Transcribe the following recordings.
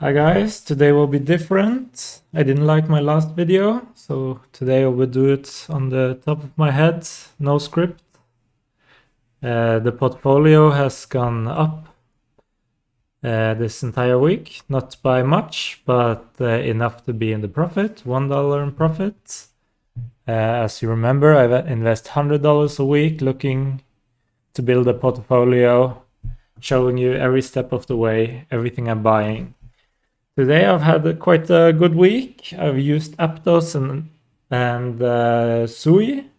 Hi guys, today will be different. I didn't like my last video, so today I will do it on the top of my head, no script. The portfolio has gone up this entire week, not by much, but enough to be in the profit, $1 in profit. As you remember, I invest $100 a week looking to build a portfolio, showing you every step of the way, everything I'm buying. Today I've had quite a good week. I've used APTOS and SUI,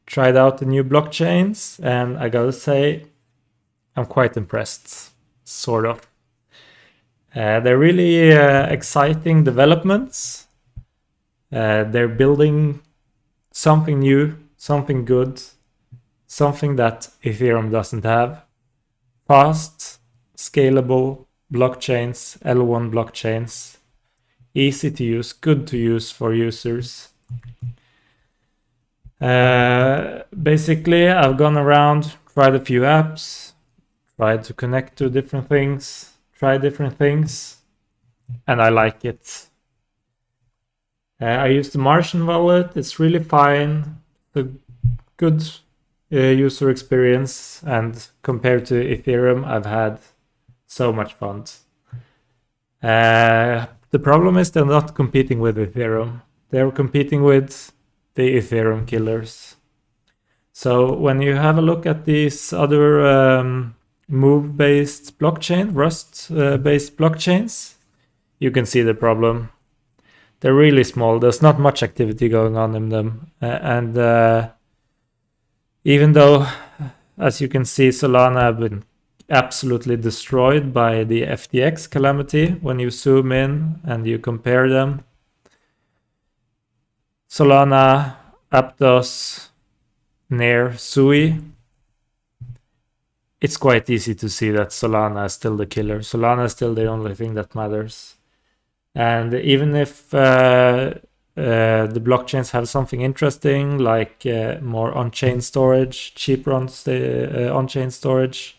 tried out the new blockchains, and I gotta say, I'm quite impressed, sort of. They're really exciting developments. They're building something new, something good, something that Ethereum doesn't have. Fast, scalable blockchains, L1 blockchains, easy to use, good to use for users. Basically, I've gone around, tried a few apps, tried to connect to different things, try different things, and I like it. I use the Martian wallet. It's really fine, a good user experience, and compared to Ethereum, I've had so much fun. The problem is they're not competing with Ethereum. They're competing with the Ethereum killers. So when you have a look at these other move-based blockchain, Rust-based blockchains, you can see the problem. They're really small. There's not much activity going on in them. And even though, as you can see, Solana have been absolutely destroyed by the FTX calamity when you zoom in and you compare them. Solana, APTOS, near SUI. It's quite easy to see that Solana is still the killer. Solana is still the only thing that matters. And even if the blockchains have something interesting, like more on-chain storage, cheaper on-chain storage,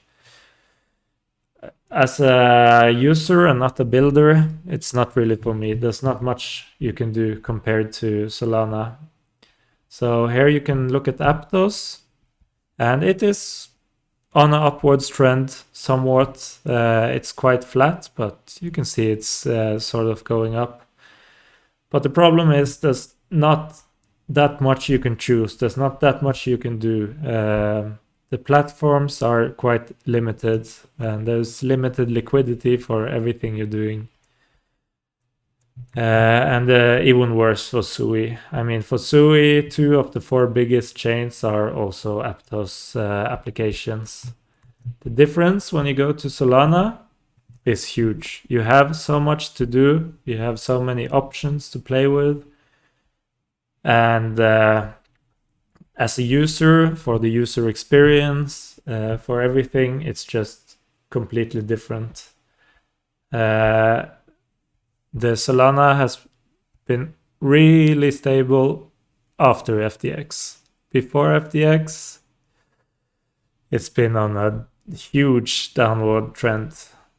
as a user and not a builder, it's not really for me. There's not much you can do compared to Solana. So here you can look at APTOS, and it is on an upwards trend somewhat. It's quite flat, but you can see it's sort of going up. But the problem is there's not that much you can choose. There's not that much you can do. The platforms are quite limited, and there's limited liquidity for everything you're doing. And even worse for SUI. I mean, for SUI, 2 of the 4 biggest chains are also APTOS applications. The difference when you go to Solana is huge. You have so much to do. You have so many options to play with. And as a user, for the user experience, for everything, it's just completely different. The Solana has been really stable after FTX. Before FTX, it's been on a huge downward trend.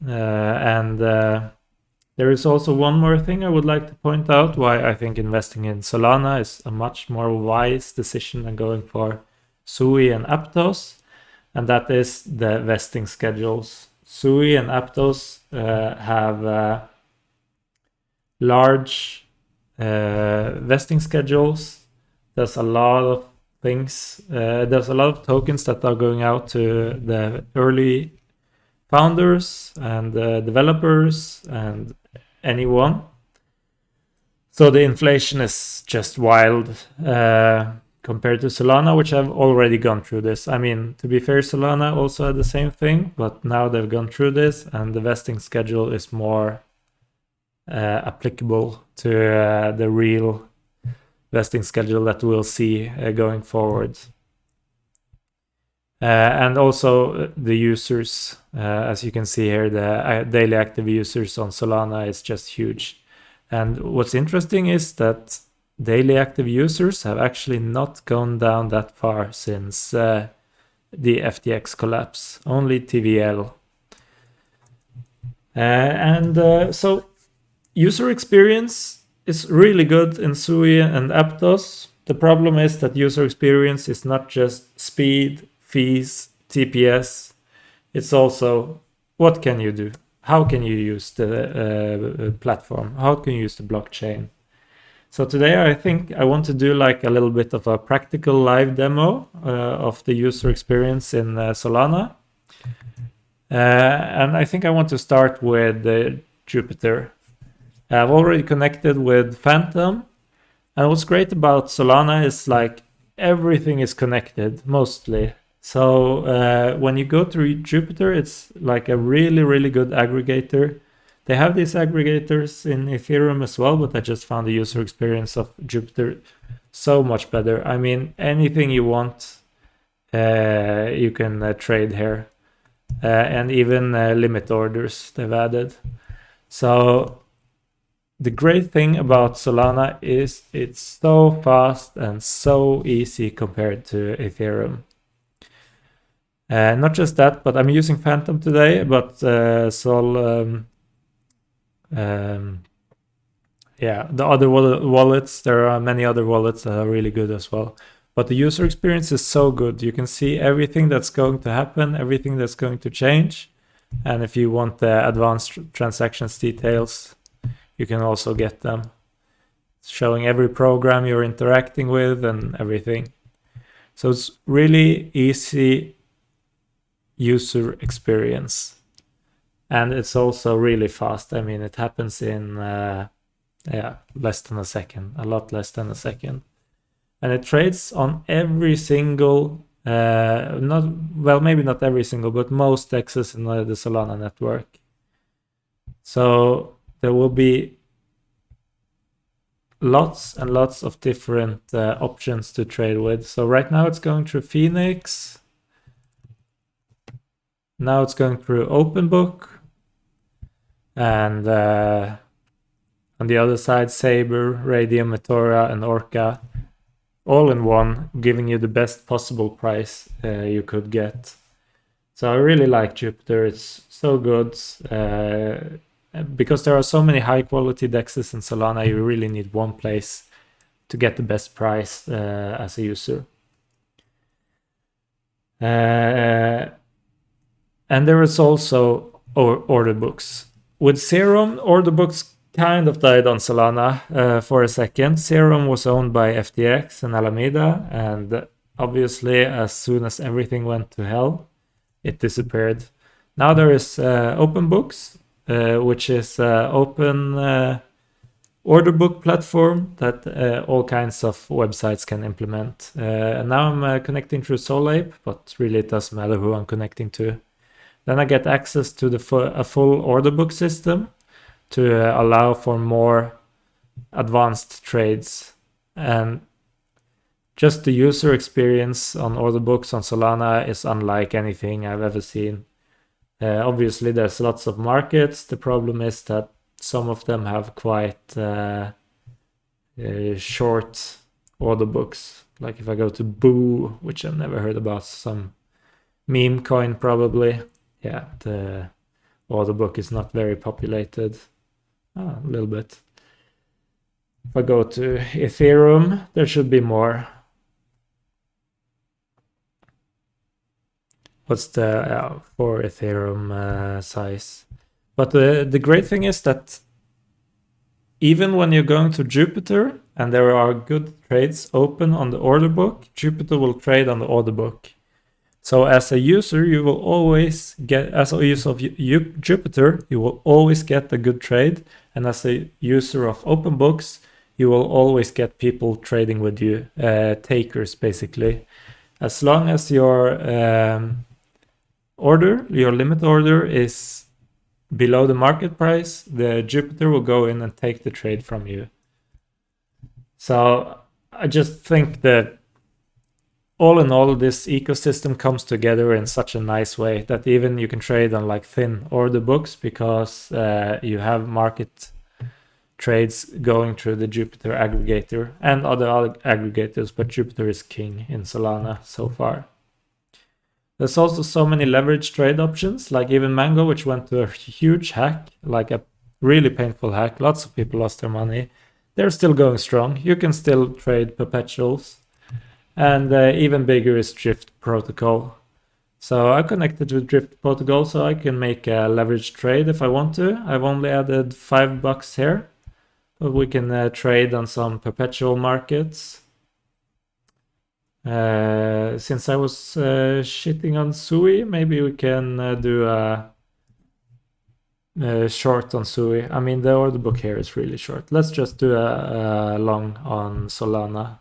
And there is also one more thing I would like to point out why I think investing in Solana is a much more wise decision than going for SUI and APTOS, and that is the vesting schedules. SUI and APTOS have large vesting schedules. There's a lot of things. There's a lot of tokens that are going out to the early founders and developers and anyone. So the inflation is just wild compared to Solana, which have already gone through this. I mean, to be fair, Solana also had the same thing, but now they've gone through this, and the vesting schedule is more applicable to the real vesting schedule that we'll see going forward. And also the users, as you can see here, the daily active users on Solana is just huge. And what's interesting is that daily active users have actually not gone down that far since the FTX collapse, only TVL. So User experience is really good in SUI and APTOS. The problem is that user experience is not just speed, fees, TPS. It's also what can you do? How can you use the platform? How can you use the blockchain? So today I think I want to do like a little bit of a practical live demo of the user experience in Solana. And I think I want to start with Jupyter. I've already connected with Phantom. And what's great about Solana is like everything is connected mostly. So when you go through Jupyter, it's like a really, really good aggregator. They have these aggregators in Ethereum as well, but I just found the user experience of Jupyter so much better. I mean, anything you want, you can trade here. And even limit orders they've added. So the great thing about Solana is it's so fast and so easy compared to Ethereum. Not just that, but I'm using Phantom today, but the other wallets, there are many other wallets that are really good as well. But the user experience is so good. You can see everything that's going to happen, everything that's going to change. And if you want the advanced transactions details, you can also get them. It's showing every program you're interacting with and everything. So it's really easy user experience. And it's also really fast. I mean, it happens in less than a second, a lot less than a second. And it trades on every single, maybe not every single, but most DEXs in the Solana network. So there will be lots and lots of different options to trade with. So right now it's going through Phoenix. Now it's going through OpenBook. And on the other side, Saber, Radium, Etora, and Orca. All in one, giving you the best possible price you could get. So I really like Jupyter. It's so good. Because there are so many high quality DEXs in Solana, you really need one place to get the best price as a user. And there is also order books. With Serum, order books kind of died on Solana for a second. Serum was owned by FTX and Alameda, and obviously as soon as everything went to hell, it disappeared. Now there is OpenBooks, which is open order book platform that all kinds of websites can implement. And now I'm connecting through Solape, but really it doesn't matter who I'm connecting to. Then I get access to a full order book system to allow for more advanced trades. And just the user experience on order books on Solana is unlike anything I've ever seen. Obviously, there's lots of markets. The problem is that some of them have quite short order books. Like if I go to Boo, which I've never heard about, some meme coin probably. Yeah, the order book is not very populated. A little bit. If I go to Ethereum, there should be more. What's the for Ethereum size? But the great thing is that even when you're going to Jupyter and there are good trades open on the order book, Jupyter will trade on the order book. So as a user, you will always get, as a user of Jupyter, you will always get a good trade. And as a user of OpenBooks, you will always get people trading with you, takers basically. As long as your your limit order is below the market price, the Jupyter will go in and take the trade from you. So I just think that all in all, this ecosystem comes together in such a nice way that even you can trade on like thin order books because you have market trades going through the Jupyter aggregator and other aggregators, but Jupyter is king in Solana so far. There's also so many leveraged trade options, like even Mango, which went to a huge hack, like a Really painful hack. Lots of people lost their money. They're still going strong. You can still trade perpetuals. And even bigger is Drift Protocol. So I connected with Drift Protocol so I can make a leveraged trade if I want to. I've only added $5 here. But we can trade on some perpetual markets. Since I was shitting on SUI, maybe we can do a short on SUI. I mean, the order book here is really short. Let's just do a long on Solana.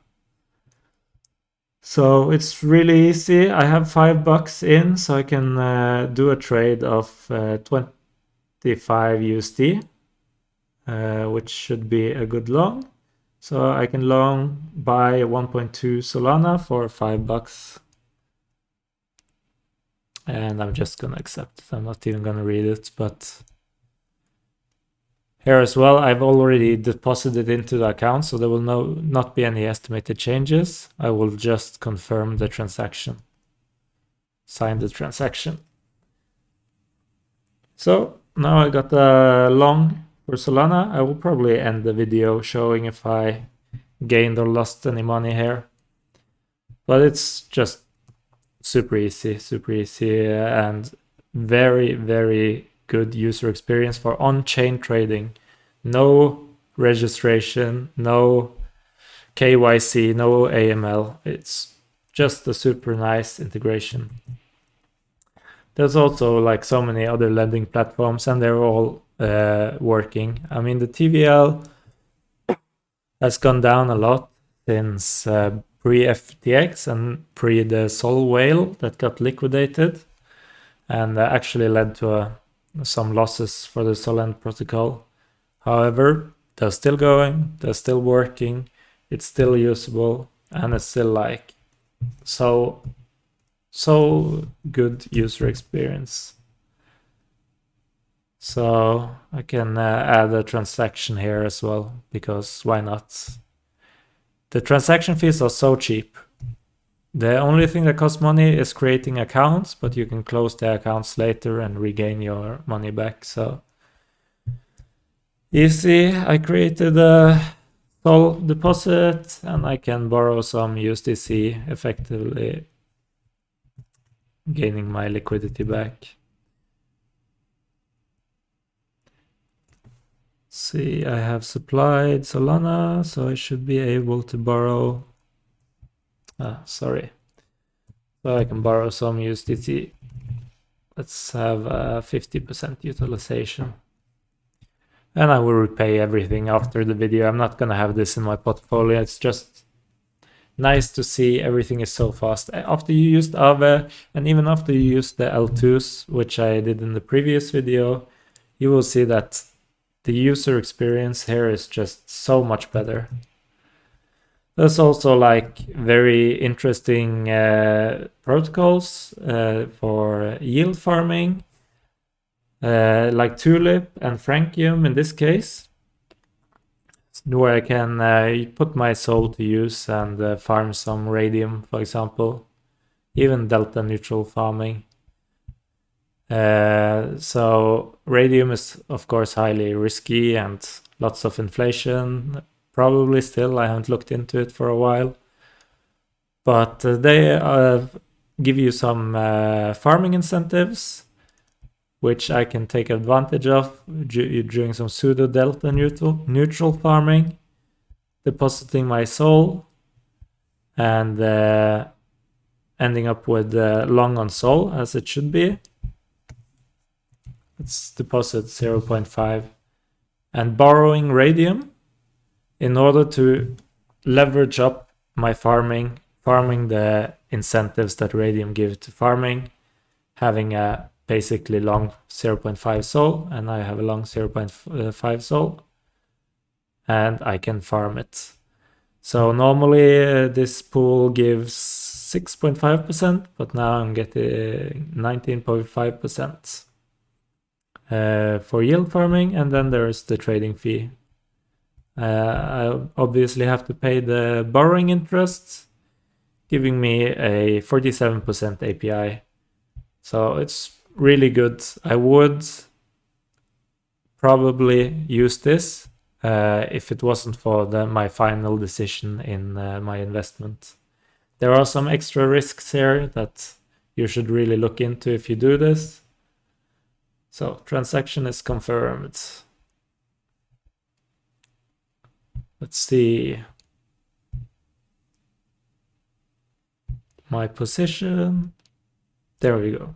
So it's really easy. I have $5 in, so I can do a trade of 25 USD, which should be a good long. So I can long buy 1.2 Solana for $5. And I'm just gonna accept it. I'm not even gonna read it, but here as well, I've already deposited into the account, so there will not be any estimated changes. I will just confirm the transaction, sign the transaction. So now I got a long for Solana. I will probably end the video showing if I gained or lost any money here. But it's just super easy, and very, very good user experience for on-chain trading. No registration, no KYC, no AML. It's just a super nice integration. There's also like so many other lending platforms, and they're all working. I mean, the TVL has gone down a lot since pre-FTX and pre the Sol whale that got liquidated, and actually led to some losses for the Solend protocol. However, they're still going, they're still working, it's still usable, and it's still like so good user experience. So I can add a transaction here as well, because why not? The transaction fees are so cheap. The only thing that costs money is creating accounts, but you can close the accounts later and regain your money back. So easy. I created a Sol deposit and I can borrow some USDC, effectively gaining my liquidity back. See, I have supplied Solana, so I should be able to borrow. Sorry. So I can borrow some USDT. Let's have 50% utilization. And I will repay everything after the video. I'm not gonna have this in my portfolio. It's just nice to see everything is so fast. After you used Aave, and even after you used the L2s, which I did in the previous video, you will see that the user experience here is just so much better. There's also like very interesting protocols for yield farming, like Tulip and Francium in this case, where I can put my soul to use and farm some radium, for example, even delta neutral farming. So radium is of course highly risky and lots of inflation. Probably still, I haven't looked into it for a while. But they give you some farming incentives, which I can take advantage of during some pseudo delta neutral farming, depositing my soul, and ending up with long on soul as it should be. Let's deposit 0.5 and borrowing radium in order to leverage up my farming the incentives that radium gives to farming, having a basically long 0.5 sol, and I have a long 0.5 sol, and I can farm it. So normally this pool gives 6.5%, but now I'm getting 19.5% for yield farming, and then there's the trading fee. I obviously have to pay the borrowing interest, giving me a 47% API. So it's really good. I would probably use this if it wasn't for my final decision in my investment. There are some extra risks here that you should really look into if you do this. So transaction is confirmed. Let's see. My position. There we go.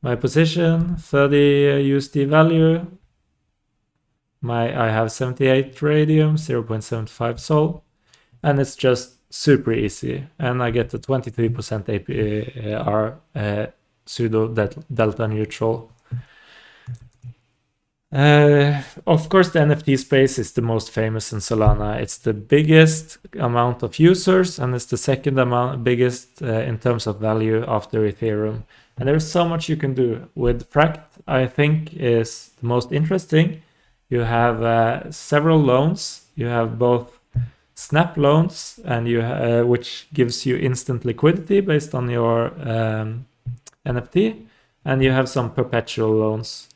My position, 30 USD value. I have 78 radium, 0.75 sol, and it's just super easy. And I get the 23% APR pseudo delta neutral. Of course, the NFT space is the most famous in Solana. It's the biggest amount of users, and it's the second biggest in terms of value after Ethereum. And there's so much you can do with Frakt. I think is the most interesting. You have several loans. You have both snap loans, and which gives you instant liquidity based on your NFT, and you have some perpetual loans.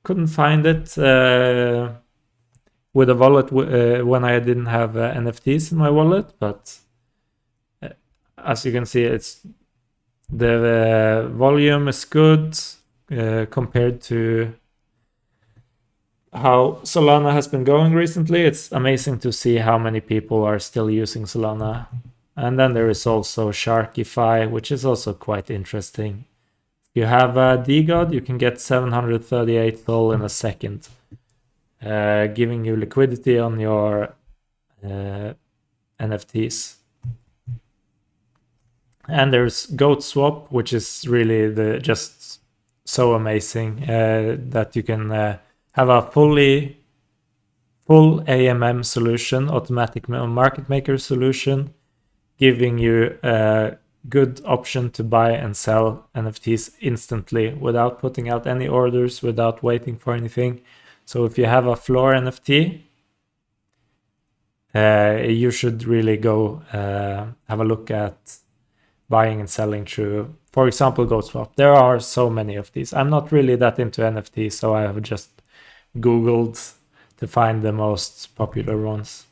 Couldn't find it with a wallet when I didn't have NFTs in my wallet, but as you can see, the volume is good compared to how Solana has been going recently. It's amazing to see how many people are still using Solana. And then there is also sharky.fi, which is also quite interesting. If you have a DGOD, you can get 738 SOL in a second, giving you liquidity on your NFTs. And there's goatswap, which is really just so amazing that you can have a full AMM solution, automatic market maker solution, giving you a good option to buy and sell NFTs instantly without putting out any orders, without waiting for anything. So if you have a floor NFT, you should really go have a look at buying and selling through, for example, goatswap. There are so many of these. I'm not really that into NFTs, so I have just Googled to find the most popular ones.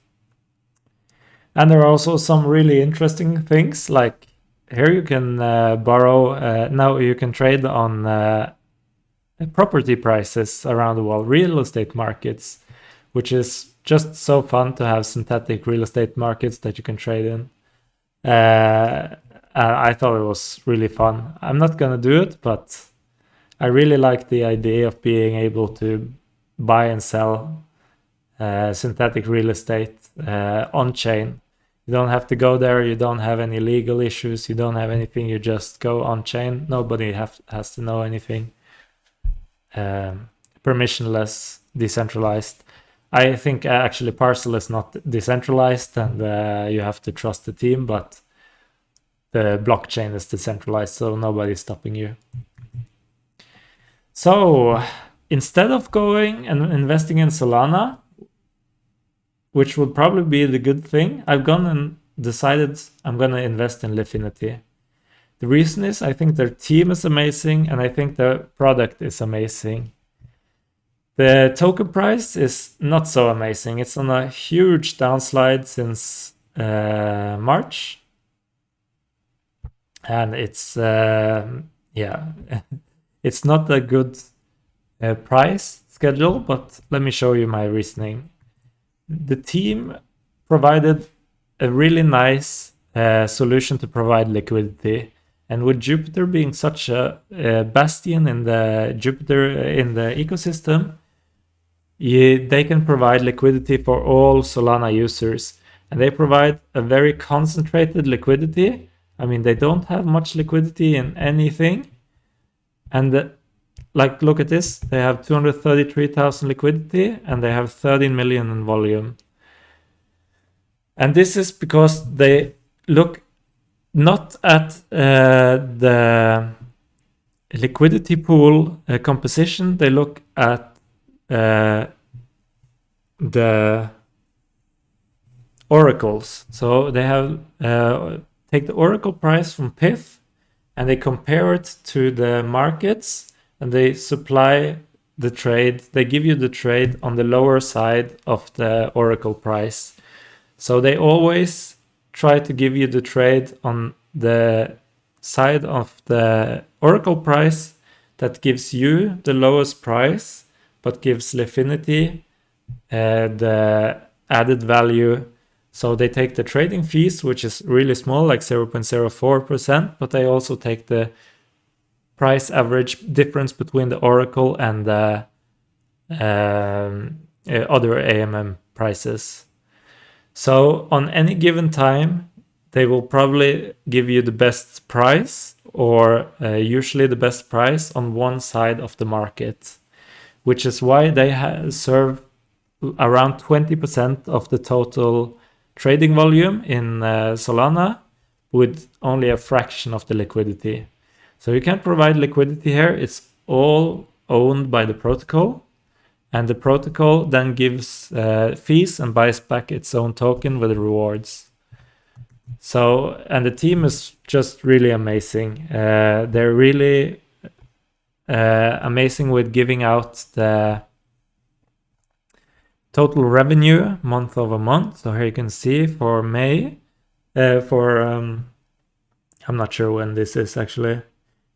And there are also some really interesting things, like here you can borrow, now you can trade on property prices around the world, real estate markets, which is just so fun to have synthetic real estate markets that you can trade in. I thought it was really fun. I'm not gonna do it, but I really like the idea of being able to buy and sell synthetic real estate on chain. You don't have to go there. You don't have any legal issues. You don't have anything. You just go on chain. Nobody has to know anything. Permissionless, decentralized. I think actually Parcl is not decentralized, and you have to trust the team, but the blockchain is decentralized, so nobody's stopping you. So instead of going and investing in Solana, which would probably be the good thing, I've gone and decided I'm going to invest in Lifinity. The reason is I think their team is amazing, and I think their product is amazing. The token price is not so amazing. It's on a huge downslide since March. And it's, it's not a good price schedule, but let me show you my reasoning. The team provided a really nice solution to provide liquidity. And with Jupiter being such a bastion in the ecosystem, they can provide liquidity for all Solana users. And they provide a very concentrated liquidity. I mean, they don't have much liquidity in anything. And look at this. They have 233,000 liquidity, and they have 13 million in volume. And this is because they look not at the liquidity pool composition. They look at the oracles. So they have take the oracle price from PIF, and they compare it to the markets, and they supply the trade, they give you the trade on the lower side of the Oracle price. So they always try to give you the trade on the side of the Oracle price that gives you the lowest price, but gives Lifinity the added value. So they take the trading fees, which is really small, like 0.04%, but they also take the price average difference between the Oracle and the other AMM prices. So on any given time, they will probably give you the best price, or usually the best price on one side of the market, which is why they serve around 20% of the total trading volume in Solana, with only a fraction of the liquidity. So you can't provide liquidity here. It's all owned by the protocol, and the protocol then gives fees and buys back its own token with rewards. So, and the team is just really amazing. They're really amazing with giving out the total revenue month over month. So here you can see for May, I'm not sure when this is actually.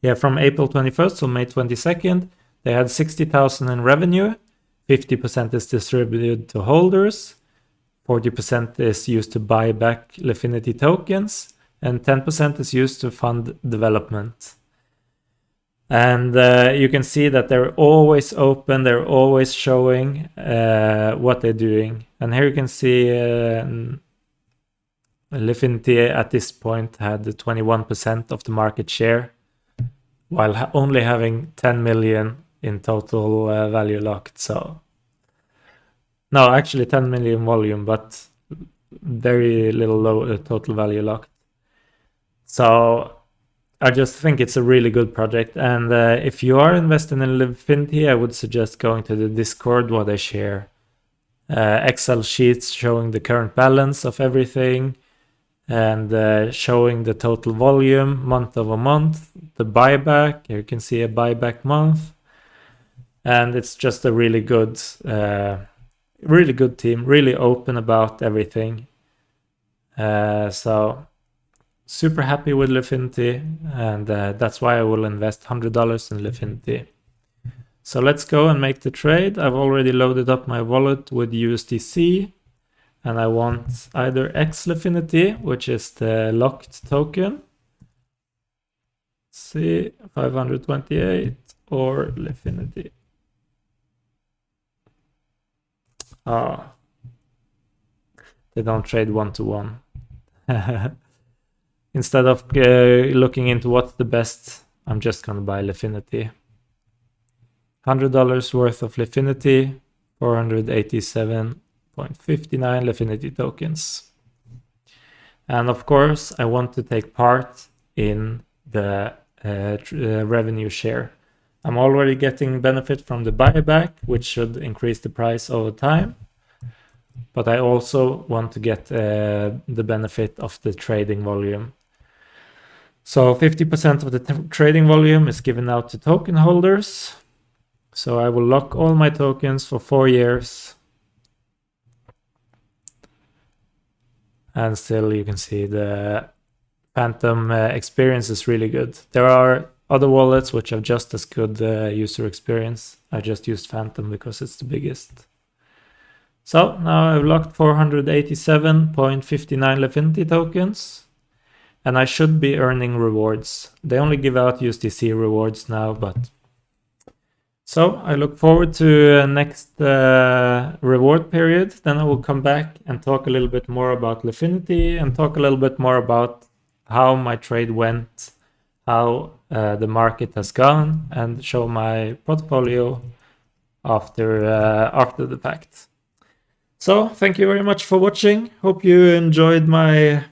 Yeah, from April 21st to May 22nd, they had 60,000 in revenue. 50% is distributed to holders. 40% is used to buy back Lifinity tokens, and 10% is used to fund development. And you can see that they're always open, they're always showing what they're doing. And here you can see Lifinity at this point had 21% of the market share, while only having 10 million in total value locked. So no, actually 10 million volume, but very little total value locked. So I just think it's a really good project. And if you are investing in Lifinity, I would suggest going to the Discord where they share Excel sheets showing the current balance of everything, and showing the total volume month over month, the buyback. Here you can see a buyback month. And it's just a really good team, really open about everything. So super happy with Lifinity, and that's why I will invest $100 in Lifinity. So let's go and make the trade. I've already loaded up my wallet with USDC, and I want either X Lifinity, which is the locked token. Let's see, 528, or Lifinity. They don't trade one-to-one. Instead of looking into what's the best, I'm just going to buy Lifinity. $100 worth of Lifinity, 487.59 Lifinity tokens. And of course, I want to take part in the revenue share. I'm already getting benefit from the buyback, which should increase the price over time. But I also want to get the benefit of the trading volume. So 50% of the trading volume is given out to token holders. So I will lock all my tokens for 4 years. And still you can see the Phantom experience is really good. There are other wallets which have just as good user experience. I just used Phantom because it's the biggest. So now I've locked 487.59 Lifinity tokens, and I should be earning rewards. They only give out USDC rewards now, but so I look forward to next reward period. Then I will come back and talk a little bit more about Lifinity, and talk a little bit more about how my trade went, how the market has gone, and show my portfolio after the fact. So thank you very much for watching. Hope you enjoyed my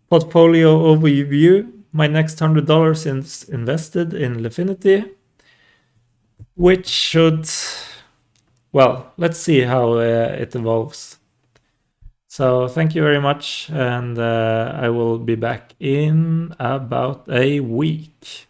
portfolio overview. My next $100 is invested in Lifinity, which should, well, let's see how it evolves. So thank you very much, and I will be back in about a week.